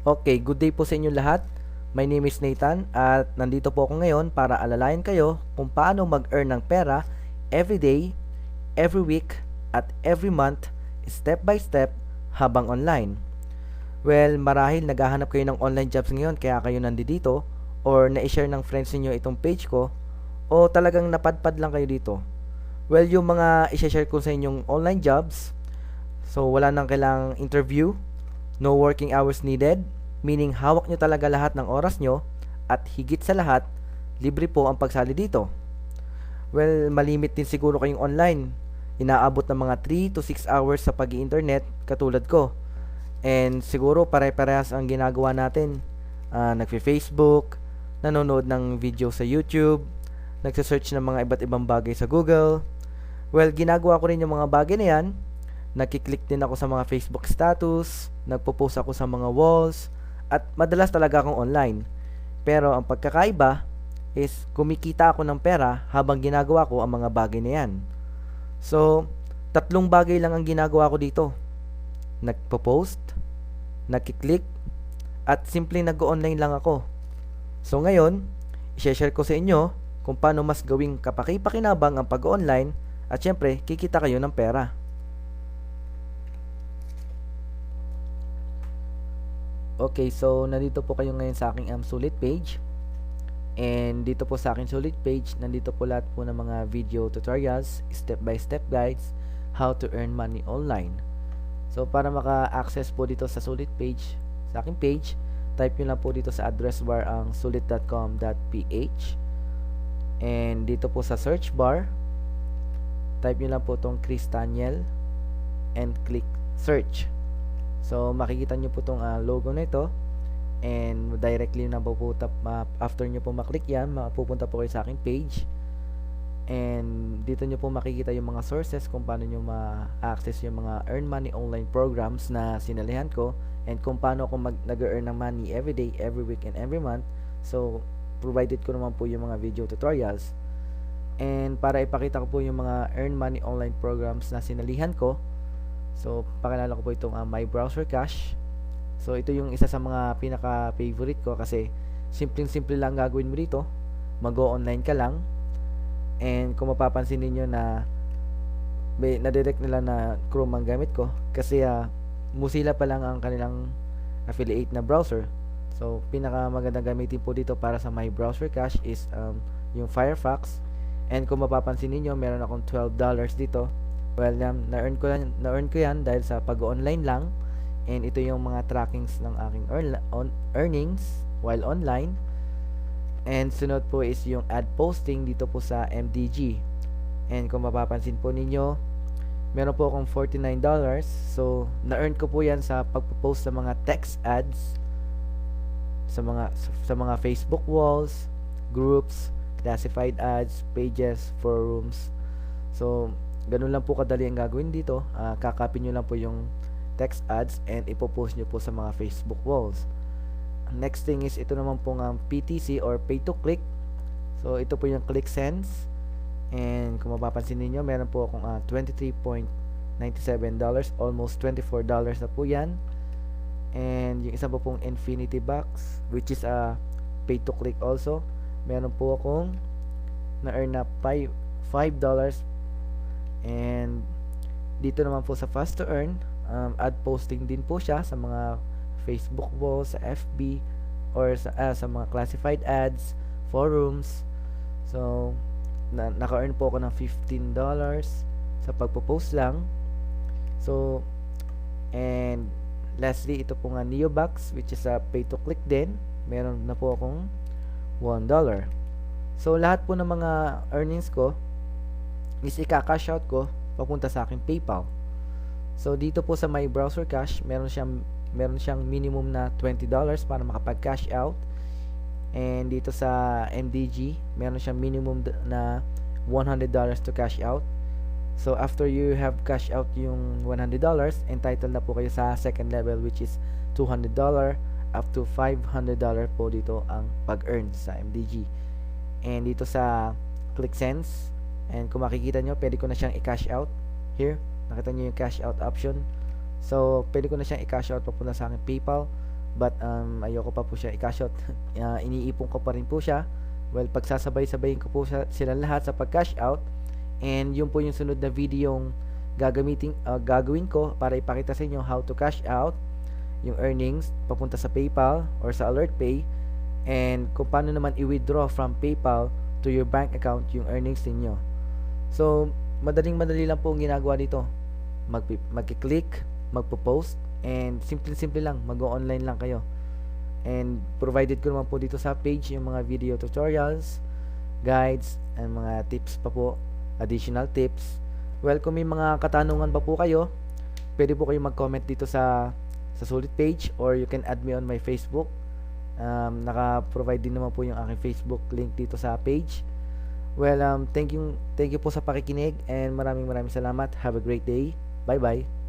Okay, good day po sa inyo lahat. My name is Nathan at nandito po ako ngayon para alalayan kayo kung paano mag-earn ng pera every day, every week, at every month, step by step, habang online. Well, marahil naghahanap kayo ng online jobs ngayon kaya kayo nandito or na-share ng friends niyo itong page ko o talagang napadpad lang kayo dito. Well, yung mga i-share ko sa inyong online jobs, so wala nang kailangang interview, no working hours needed, meaning hawak nyo talaga lahat ng oras nyo at higit sa lahat, libre po ang pagsali dito. Well, malimit din siguro kayong online. Inaabot ng mga 3 to 6 hours sa pag-i-internet katulad ko. And siguro pare-parehas ang ginagawa natin. Nagfe-Facebook, nanonood ng video sa YouTube, nagse-search ng mga iba't ibang bagay sa Google. Well, ginagawa ko rin yung mga bagay na yan. Nagkiklik din ako sa mga Facebook status, nagpo-post ako sa mga walls, at madalas talaga akong online. Pero ang pagkakaiba is kumikita ako ng pera habang ginagawa ko ang mga bagay na yan. So, tatlong bagay lang ang ginagawa ko dito. Nagpo-post, nagkiklik, at simpleng nag-online lang ako. So ngayon, i-share ko sa inyo kung paano mas gawing kapaki-pakinabang ang pag-online at syempre, kikita kayo ng pera. Okay, so nandito po kayo ngayon sa aking sulit page. And dito po sa aking sulit page, nandito po lahat po ng mga video tutorials, step-by-step guides, how to earn money online. So para maka-access po dito sa sulit page, sa aking page, type nyo lang po dito sa address bar ang sulit.com.ph. And dito po sa search bar, type nyo lang po itong Chris Daniel and click search. So makikita nyo po itong logo na ito and directly na pupunta after nyo po maklik yan, mapupunta po kayo sa aking page and dito nyo po makikita yung mga sources kung paano nyo ma-access yung mga earn money online programs na sinalihan ko and kung paano ako nag-earn ng money every day, every week, and every month. So provided ko naman po yung mga video tutorials and para ipakita ko po yung mga earn money online programs na sinalihan ko. So, pakilala ko po itong My Browser Cash. So, ito yung isa sa mga pinaka-favorite ko kasi simpleng-simple lang gagawin mo dito. Mag-o-online ka lang. And kung mapapansin niyo na na-detect nila na Chrome ang gamit ko kasi Mozilla pa lang ang kanilang affiliate na browser. So, pinaka-magandang gamitin po dito para sa My Browser Cash is yung Firefox. And kung mapapansin niyo, meron akong $12 dito. Well, na-earn ko yan dahil sa pag-online lang. And ito yung mga trackings ng aking earnings while online. And sunod po is yung ad posting dito po sa MDG. And kung mapapansin po ninyo, meron po akong $49. So, na-earn ko po yan sa pagpo-post sa mga text ads sa mga Facebook walls, groups, classified ads, pages, forums. So, ganun lang po kadali ang gagawin dito. Kakopy nyo lang po yung text ads and ipopost nyo po sa mga Facebook walls. Next thing is ito naman po ng PTC or pay to click. So ito po yung ClickSense. And kung mapapansin niyo, meron po akong $23.97, almost $24 na po yan. And yung isa po pong Infinity Box, which is pay to click also. Meron po akong na-earn na $5. And dito naman po sa fast to earn, ad posting din po siya sa mga Facebook walls, sa FB, or sa mga classified ads, forums. So, naka-earn po ako ng $15 sa pagpo-post lang. So, and lastly, ito po nga Neobox, which is pay to click din. Meron na po akong $1. So, lahat po ng mga earnings ko is ika-cash out ko papunta sa aking PayPal. So dito po sa My Browser Cash, meron siyang minimum na $20 para makapag-cash out. And dito sa MDG, meron siyang minimum na $100 to cash out. So after you have cash out yung $100, entitled na po kayo sa second level, which is $200 up to $500 po dito ang pag-earn sa MDG. And dito sa ClickSense, and kung makikita nyo, pwede ko na siyang i-cash out. Here, nakita nyo yung cash out option. So, pwede ko na siyang i-cash out papunta sa aking PayPal. but ayoko pa po siya i-cash out. Iniipon ko pa rin po siya. Well, pagsasabay-sabayin ko po sila lahat sa pag-cash out, and yun po yung sunod na video yung gagawin ko para ipakita sa inyo how to cash out yung earnings papunta sa PayPal or sa AlertPay, and kung paano naman i-withdraw from PayPal to your bank account yung earnings ninyo. So, madali lang po ang ginagawa dito. Magki-click, magpo-post, and simple lang, mag-online lang kayo. And provided ko naman po dito sa page yung mga video tutorials, guides, and mga tips pa po, additional tips. Well, kung may mga katanungan pa po kayo, pwede po kayo mag-comment dito sa Sulit page, or you can add me on my Facebook. Naka-provide din naman po yung aking Facebook link dito sa page. Well, thank you po sa pakikinig, and maraming salamat. Have a great day. Bye bye.